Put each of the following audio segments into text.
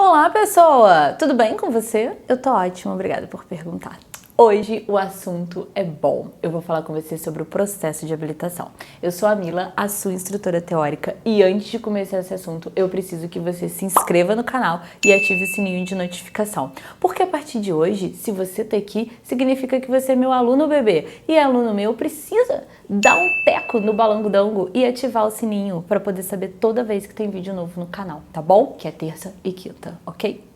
Olá, pessoa! Tudo bem com você? Eu tô ótima, obrigada por perguntar. Hoje o assunto é bom. Eu vou falar com você sobre o processo de habilitação. Eu sou a Mila, a sua instrutora teórica, e antes de começar esse assunto, eu preciso que você se inscreva no canal e ative o sininho de notificação. Porque a partir de hoje, se você tá aqui, significa que você é meu aluno bebê. E aluno meu precisa dar um teco no balango-dango e ativar o sininho para poder saber toda vez que tem vídeo novo no canal, tá bom? Que é terça e quinta, ok?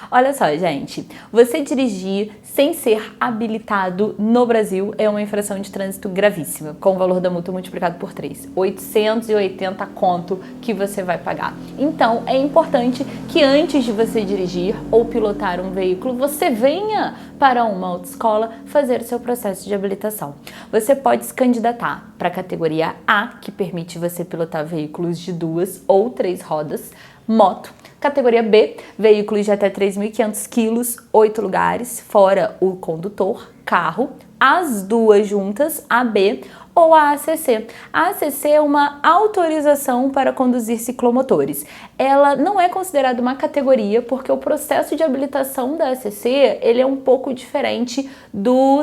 Olha só, gente, você dirigir sem ser habilitado no Brasil é uma infração de trânsito gravíssima, com o valor da multa multiplicado por 3, 880 conto que você vai pagar. Então, é importante que antes de você dirigir ou pilotar um veículo, você venha para uma autoescola fazer o seu processo de habilitação. Você pode se candidatar para a categoria A, que permite você pilotar veículos de 2 ou 3 rodas, moto. Categoria B, veículos de até 3.500 quilos, 8 lugares, fora o condutor, carro, as duas juntas, a B ou a ACC. A ACC é uma autorização para conduzir ciclomotores. Ela não é considerada uma categoria porque o processo de habilitação da ACC ele é um pouco diferente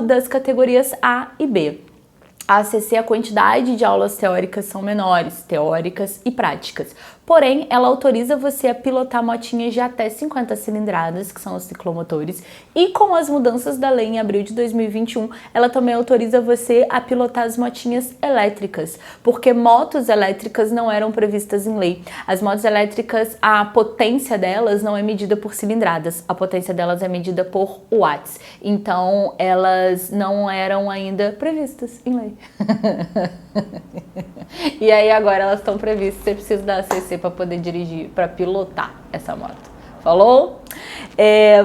das categorias A e B. A ACC, a quantidade de aulas teóricas são menores, teóricas e práticas. Porém, ela autoriza você a pilotar motinhas de até 50 cilindradas, que são os ciclomotores, e com as mudanças da lei em abril de 2021, ela também autoriza você a pilotar as motinhas elétricas, porque motos elétricas não eram previstas em lei. As motos elétricas, a potência delas não é medida por cilindradas, a potência delas é medida por watts. Então, elas não eram ainda previstas em lei. E aí agora elas estão previstas, você precisa da ACC para poder dirigir, para pilotar essa moto. Falou?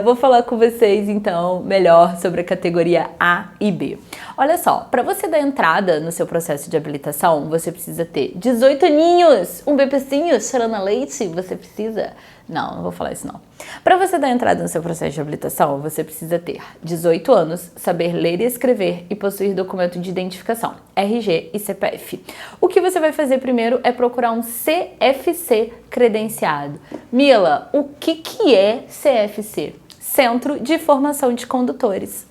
Vou falar com vocês então melhor sobre a categoria A e B. Olha só, para você dar entrada no seu processo de habilitação, você precisa ter 18 aninhos, um bebezinho cheirando a leite, você precisa... Não vou falar isso não. Para você dar entrada no seu processo de habilitação, você precisa ter 18 anos, saber ler e escrever e possuir documento de identificação, RG e CPF. O que você vai fazer primeiro é procurar um CFC credenciado. Mila, o que é CFC? Centro de Formação de Condutores.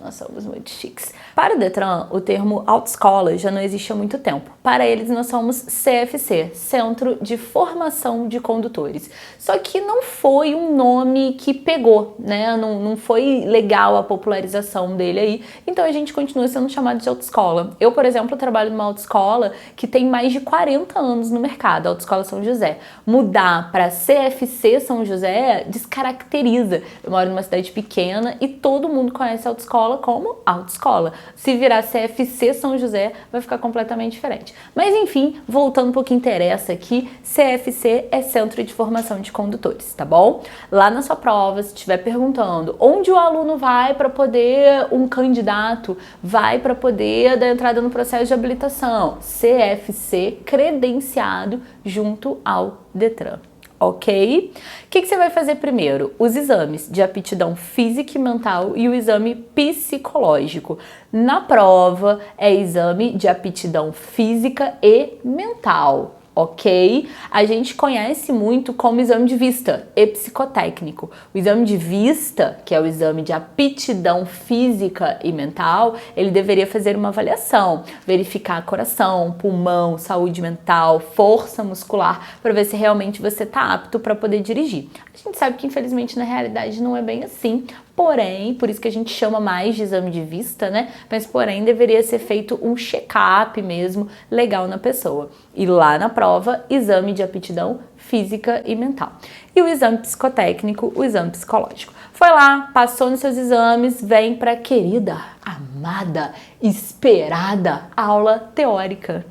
Nós somos muito chiques. Para o Detran, o termo autoescola já não existe há muito tempo. Para eles, nós somos CFC, Centro de Formação de Condutores. Só que não foi um nome que pegou, né? Não foi legal a popularização dele aí. Então a gente continua sendo chamado de autoescola. Eu, por exemplo, trabalho numa autoescola que tem mais de 40 anos no mercado, a Autoescola São José. Mudar para CFC São José descaracteriza. Eu moro numa cidade pequena e todo mundo conhece a autoescola como autoescola. Se virar CFC São José, vai ficar completamente diferente. Mas enfim, voltando para o que interessa aqui, CFC é Centro de Formação de Condutores, tá bom? Lá na sua prova, se estiver perguntando onde o aluno vai para poder, um candidato vai para poder dar entrada no processo de habilitação, CFC credenciado junto ao Detran. Ok? O que você vai fazer primeiro? Os exames de aptidão física e mental e o exame psicológico. Na prova é exame de aptidão física e mental. Ok? A gente conhece muito como exame de vista e psicotécnico. O exame de vista, que é o exame de aptidão física e mental, ele deveria fazer uma avaliação, verificar coração, pulmão, saúde mental, força muscular, para ver se realmente você está apto para poder dirigir. A gente sabe que infelizmente na realidade não é bem assim, porém, por isso que a gente chama mais de exame de vista, né? Mas porém deveria ser feito um check-up mesmo legal na pessoa. E lá na prova, exame de aptidão física e mental. E o exame psicotécnico, o exame psicológico. Foi lá, passou nos seus exames, vem para querida, amada, esperada aula teórica.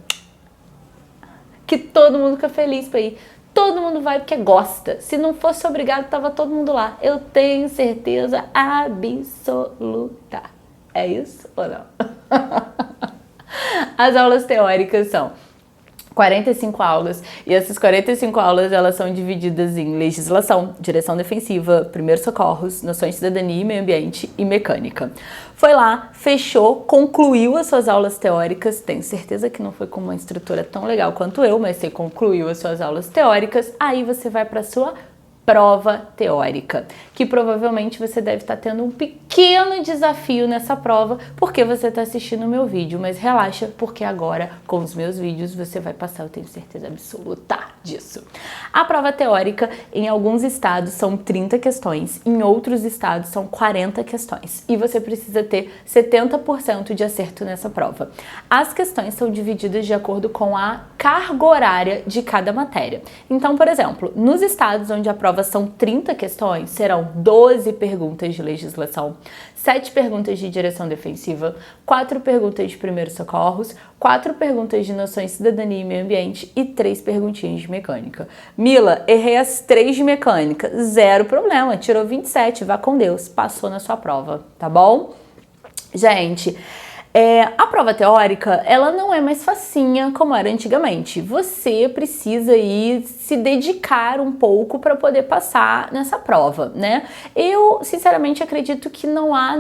Que todo mundo fica feliz para ir. Todo mundo vai porque gosta. Se não fosse obrigado, tava todo mundo lá. Eu tenho certeza absoluta. É isso ou não? As aulas teóricas são 45 aulas, e essas 45 aulas elas são divididas em legislação, direção defensiva, primeiros socorros, noções de cidadania e meio ambiente e mecânica. Foi lá, fechou, concluiu as suas aulas teóricas, tenho certeza que não foi com uma instrutora tão legal quanto eu, mas você concluiu as suas aulas teóricas, aí você vai para a sua prova teórica, que provavelmente você deve estar tendo um pequeno desafio nessa prova porque você está assistindo o meu vídeo, mas relaxa, porque agora com os meus vídeos você vai passar, eu tenho certeza absoluta disso. A prova teórica em alguns estados são 30 questões, em outros estados são 40 questões e você precisa ter 70% de acerto nessa prova. As questões são divididas de acordo com a carga horária de cada matéria. Então, por exemplo, nos estados onde a prova são 30 questões, serão 12 perguntas de legislação, 7 perguntas de direção defensiva, 4 perguntas de primeiros socorros, 4 perguntas de noções de cidadania e meio ambiente e 3 perguntinhas de mecânica. Mila, errei as 3 de mecânica, zero problema, tirou 27, vá com Deus, passou na sua prova, tá bom? Gente, a prova teórica, ela não é mais facinha como era antigamente. Você precisa aí se dedicar um pouco para poder passar nessa prova, né? Eu, sinceramente, acredito que não há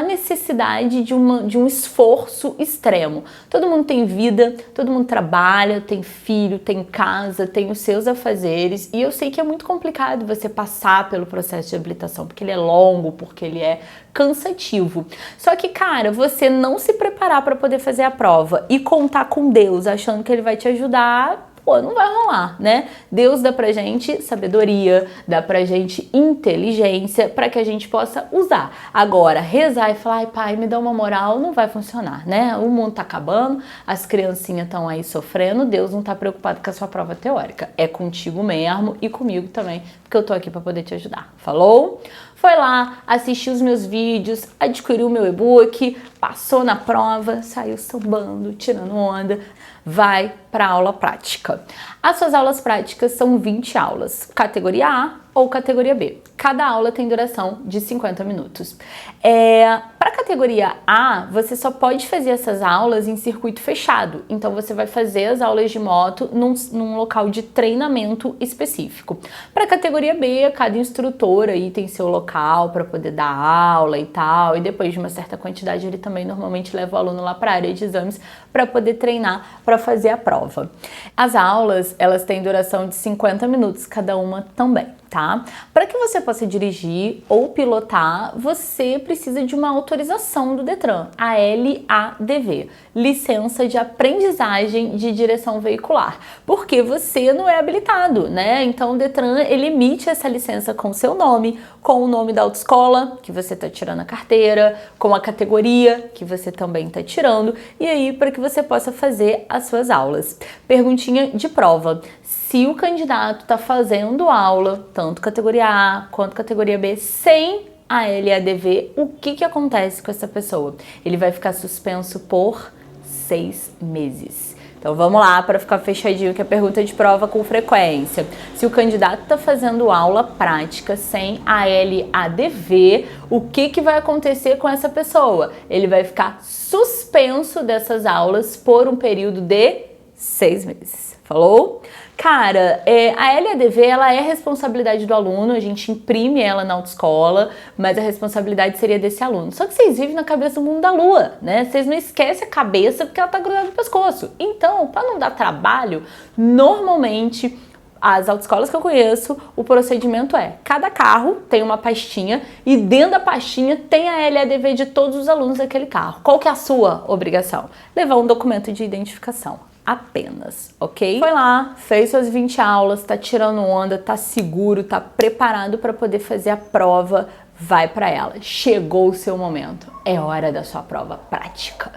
necessidade de um esforço extremo. Todo mundo tem vida, todo mundo trabalha, tem filho, tem casa, tem os seus afazeres, e eu sei que é muito complicado você passar pelo processo de habilitação, porque ele é longo, porque ele é cansativo. Só que, cara, você não se preparar para poder fazer a prova e contar com Deus achando que ele vai te ajudar, pô, não vai rolar, né? Deus dá pra gente sabedoria, dá pra gente inteligência para que a gente possa usar. Agora, rezar e falar, ai pai, me dá uma moral, não vai funcionar, né? O mundo tá acabando, as criancinhas estão aí sofrendo, Deus não tá preocupado com a sua prova teórica. É contigo mesmo e comigo também, porque eu tô aqui para poder te ajudar. Falou? Foi lá, assistiu os meus vídeos, adquiriu o meu e-book, passou na prova, saiu sambando, tirando onda, vai para a aula prática. As suas aulas práticas são 20 aulas, categoria A ou categoria B. Cada aula tem duração de 50 minutos. Para a categoria A, você só pode fazer essas aulas em circuito fechado. Então, você vai fazer as aulas de moto num local de treinamento específico. Para a categoria B, cada instrutor aí tem seu local para poder dar aula e tal. E depois de uma certa quantidade, ele também normalmente leva o aluno lá para a área de exames para poder treinar para fazer a prova. As aulas, elas têm duração de 50 minutos cada uma também, tá? Para que você possa dirigir ou pilotar, você precisa de uma autorização do Detran, a LADV, Licença de Aprendizagem de Direção Veicular, porque você não é habilitado, né? Então o Detran, ele emite essa licença com o seu nome, com o nome da autoescola que você está tirando a carteira, com a categoria que você também está tirando, e aí para que você possa fazer as suas aulas. Perguntinha de prova. Se o candidato está fazendo aula, tanto categoria A quanto categoria B, sem a LADV, o que acontece com essa pessoa? Ele vai ficar suspenso por 6 meses. Então vamos lá para ficar fechadinho que é pergunta de prova com frequência. Se o candidato está fazendo aula prática sem a LADV, o que vai acontecer com essa pessoa? Ele vai ficar suspenso dessas aulas por um período de 6 meses. Falou? Cara, a LADV, ela é responsabilidade do aluno, a gente imprime ela na autoescola, mas a responsabilidade seria desse aluno. Só que vocês vivem na cabeça do mundo da lua, né? Vocês não esquecem a cabeça porque ela tá grudada no pescoço. Então, para não dar trabalho, normalmente, as autoescolas que eu conheço, o procedimento é, cada carro tem uma pastinha e dentro da pastinha tem a LADV de todos os alunos daquele carro. Qual que é a sua obrigação? Levar um documento de identificação. Apenas, ok? Foi lá, fez suas 20 aulas, tá tirando onda, tá seguro, tá preparado para poder fazer a prova, vai para ela. Chegou o seu momento, é hora da sua prova prática.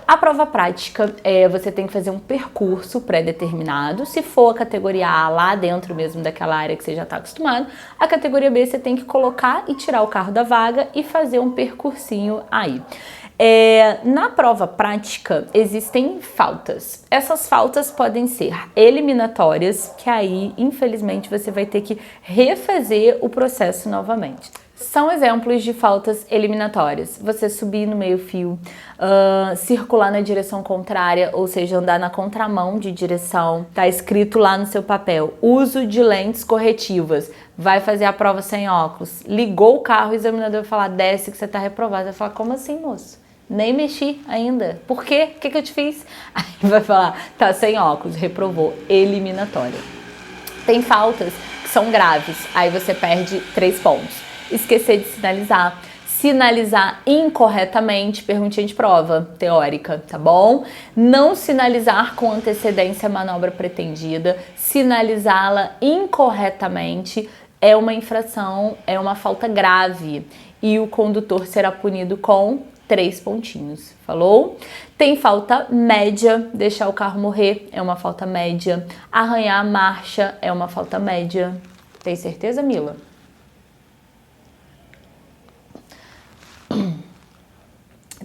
A prova prática, você tem que fazer um percurso pré-determinado. Se for a categoria A, lá dentro mesmo daquela área que você já está acostumado, a categoria B você tem que colocar e tirar o carro da vaga e fazer um percursinho aí. Na prova prática existem faltas. Essas faltas podem ser eliminatórias, que aí, infelizmente, você vai ter que refazer o processo novamente. São exemplos de faltas eliminatórias. Você subir no meio-fio, circular na direção contrária, ou seja, andar na contramão de direção. Tá escrito lá no seu papel, uso de lentes corretivas. Vai fazer a prova sem óculos. Ligou o carro, o examinador vai falar, desce que você tá reprovado. Vai falar, como assim, moço? Nem mexi ainda. Por quê? O que eu te fiz? Aí vai falar, tá sem óculos, reprovou, eliminatória. Tem faltas que são graves, aí você perde 3 pontos. Esquecer de sinalizar. Sinalizar incorretamente, perguntinha de prova teórica, tá bom? Não sinalizar com antecedência a manobra pretendida, sinalizá-la incorretamente é uma infração, é uma falta grave e o condutor será punido com 3 pontinhos, falou? Tem falta média, deixar o carro morrer é uma falta média, arranhar a marcha é uma falta média. Tem certeza, Mila?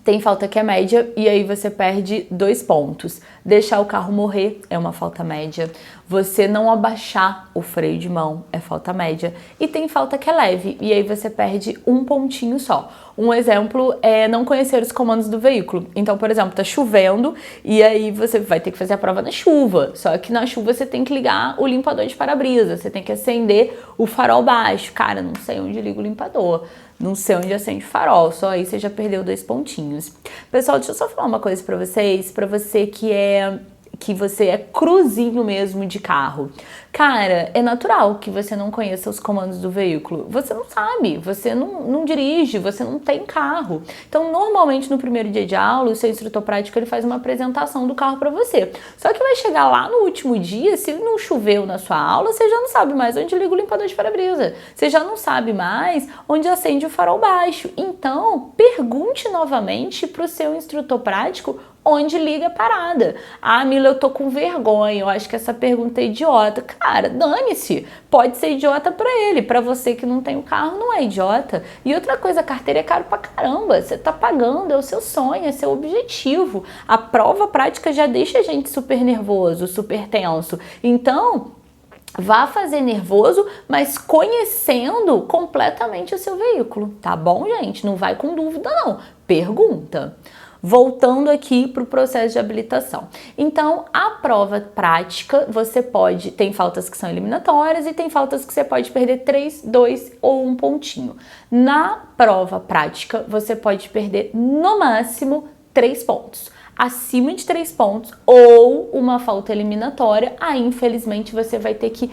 Tem falta que é média e aí você perde 2 pontos. Deixar o carro morrer é uma falta média. Você não abaixar o freio de mão é falta média. E tem falta que é leve e aí você perde 1 pontinho só. Um exemplo é não conhecer os comandos do veículo. Então, por exemplo, tá chovendo e aí você vai ter que fazer a prova na chuva. Só que na chuva você tem que ligar o limpador de para-brisa, você tem que acender o farol baixo. Cara, não sei onde liga o limpador. Não sei onde acende farol, só aí você já perdeu 2 pontinhos. Pessoal, deixa eu só falar uma coisa pra vocês, pra você que você é cruzinho mesmo de carro. Cara, é natural que você não conheça os comandos do veículo. Você não sabe, você não dirige, você não tem carro. Então, normalmente no primeiro dia de aula, o seu instrutor prático ele faz uma apresentação do carro para você. Só que vai chegar lá no último dia, se não choveu na sua aula, você já não sabe mais onde liga o limpador de para-brisa. Você já não sabe mais onde acende o farol baixo. Então, pergunte novamente para o seu instrutor prático onde liga a parada. Ah, Mila, eu tô com vergonha, eu acho que essa pergunta é idiota. Cara, dane-se, pode ser idiota pra ele, pra você que não tem o carro não é idiota. E outra coisa, a carteira é caro pra caramba, você tá pagando, é o seu sonho, é seu objetivo. A prova prática já deixa a gente super nervoso, super tenso. Então, vá fazer nervoso, mas conhecendo completamente o seu veículo, tá bom, gente? Não vai com dúvida não, pergunta. Voltando aqui para o processo de habilitação. Então, a prova prática, você pode... Tem faltas que são eliminatórias e tem faltas que você pode perder 3, 2 ou 1 pontinho. Na prova prática, você pode perder, no máximo, 3 pontos. Acima de 3 pontos ou uma falta eliminatória, aí, infelizmente, você vai ter que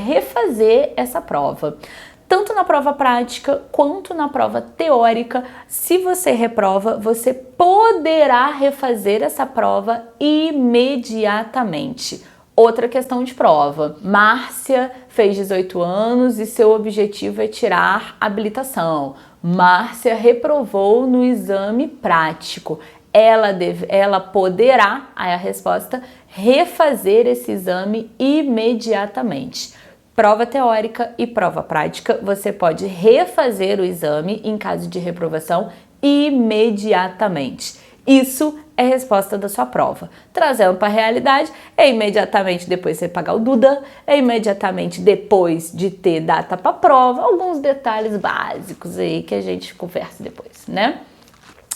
refazer essa prova. Tanto na prova prática quanto na prova teórica, se você reprova, você poderá refazer essa prova imediatamente. Outra questão de prova. Márcia fez 18 anos e seu objetivo é tirar habilitação. Márcia reprovou no exame prático. Ela poderá, aí a resposta, refazer esse exame imediatamente. Prova teórica e prova prática, você pode refazer o exame em caso de reprovação imediatamente. Isso é a resposta da sua prova. Trazendo para a realidade, é imediatamente depois de você pagar o Duda, é imediatamente depois de ter data para a prova, alguns detalhes básicos aí que a gente conversa depois, né?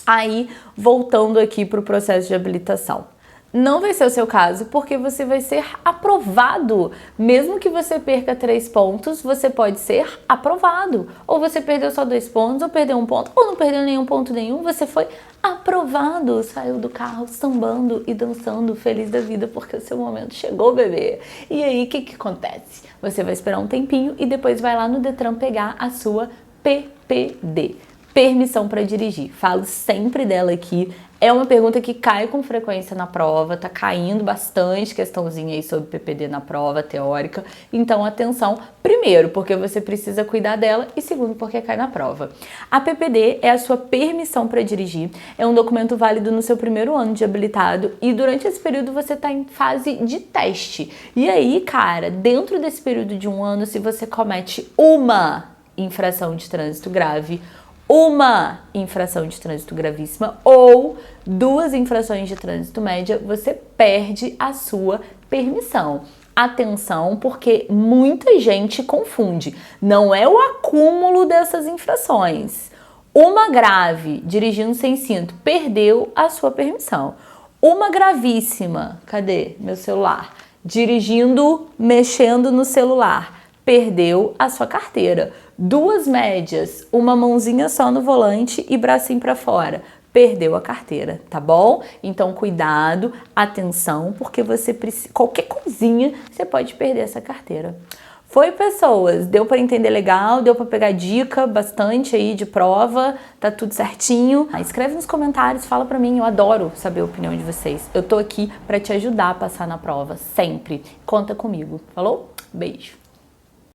Aí, voltando aqui para o processo de habilitação. Não vai ser o seu caso, porque você vai ser aprovado. Mesmo que você perca 3 pontos, você pode ser aprovado. Ou você perdeu só 2 pontos, ou perdeu 1 ponto, ou não perdeu nenhum ponto nenhum, você foi aprovado. Saiu do carro sambando e dançando, feliz da vida, porque o seu momento chegou, bebê. E aí, o que acontece? Você vai esperar um tempinho e depois vai lá no Detran pegar a sua PPD. Permissão para dirigir. Falo sempre dela aqui. É uma pergunta que cai com frequência na prova, tá caindo bastante questãozinha aí sobre PPD na prova teórica. Então, atenção, primeiro, porque você precisa cuidar dela e segundo, porque cai na prova. A PPD é a sua permissão para dirigir, é um documento válido no seu primeiro ano de habilitado e durante esse período você tá em fase de teste. E aí, cara, dentro desse período de 1 ano, se você comete uma infração de trânsito grave, uma infração de trânsito gravíssima ou 2 infrações de trânsito média, você perde a sua permissão. Atenção, porque muita gente confunde. Não é o acúmulo dessas infrações. Uma grave, dirigindo sem cinto, perdeu a sua permissão. Uma gravíssima, cadê meu celular? Dirigindo, mexendo no celular, perdeu a sua carteira. 2 médias, uma mãozinha só no volante e bracinho para fora, perdeu a carteira, tá bom? Então cuidado, atenção, porque você precisa, qualquer coisinha você pode perder essa carteira. Foi, pessoas? Deu para entender legal? Deu para pegar dica bastante aí de prova? Tá tudo certinho? Escreve nos comentários, fala para mim, eu adoro saber a opinião de vocês. Eu tô aqui para te ajudar a passar na prova, sempre. Conta comigo, falou? Beijo!